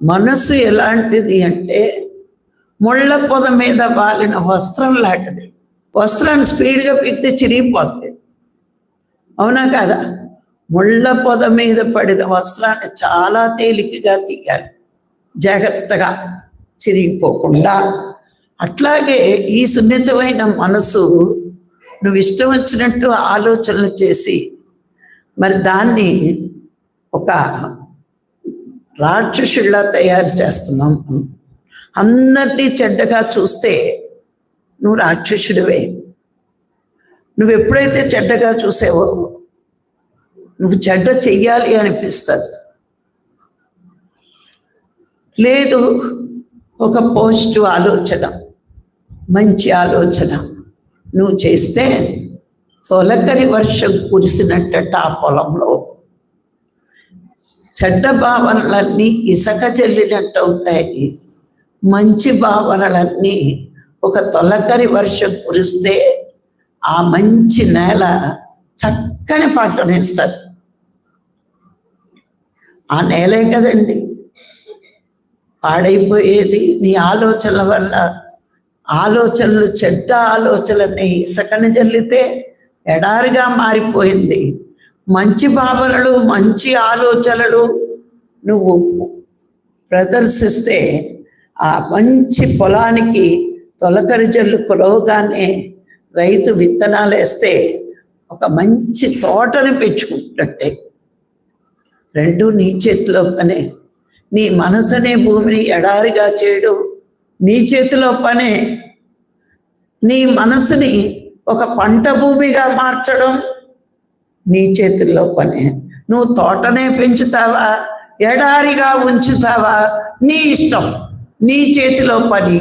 మనసు ఎలాంటిది అంటే ముళ్ళ పొద మీద వాలిన వస్త్రం లాంటిది. వస్త్రాన్ని స్పీడ్గా పిక్తే చిరిగిపోద్ది, అవునా కాదా? ముళ్ళ పొద మీద పడిన వస్త్రాన్ని చాలా తేలికగా తీయాలి, జాగ్రత్తగా చిరిగిపోకుండా. అట్లాగే ఈ సున్నితమైన మనసు నువ్వు ఇష్టం వచ్చినట్టు ఆలోచనలు చేసి మరి దాన్ని ఒక రాక్షసుల్లా తయారు చేస్తున్నాం. అందరినీ చెడ్డగా చూస్తే నువ్వు రాక్షసుడివే. నువ్వు ఎప్పుడైతే చెడ్డగా చూసావో నువ్వు చెడ్డ చెయ్యాలి అనిపిస్తుంది. లేదు, ఒక పాజిటివ్ ఆలోచన, మంచి ఆలోచన నువ్వు చేస్తే తొలకరి వర్షం కురిసినట్ట ఆ పొలంలో చెడ్డ భావనలన్నీ ఇసుక చెల్లినట్టు అవుతాయి. మంచి భావనలన్నీ ఒక తొలకరి వర్షం కురిస్తే ఆ మంచి నేల చక్కని పంటనిస్తుంది. ఆ నేలే కదండి పాడైపోయేది నీ ఆలోచనల వల్ల. ఆలోచనలు, చెడ్డ ఆలోచనలని ఇసుకని జల్లితే ఎడారిగా మారిపోయింది. మంచి భావనలు, మంచి ఆలోచనలు నువ్వు ప్రదర్శిస్తే ఆ మంచి పొలానికి తొలకరి జల్లు కులవగానే రైతు విత్తనాలు వేస్తే ఒక మంచి తోటని పెంచుకుంటున్నట్టే. రెండు నీ చేతిలో పనే. నీ మనసనే భూమిని ఎడారిగా చేయడం నీ చేతిలో పనే. నీ మనసుని ఒక పంట భూమిగా మార్చడం నీ చేతుల్లో పనే. నువ్వు తోటనే పెంచుతావా, ఎడారిగా ఉంచుతావా, నీ ఇష్టం, నీ చేతిలో పని.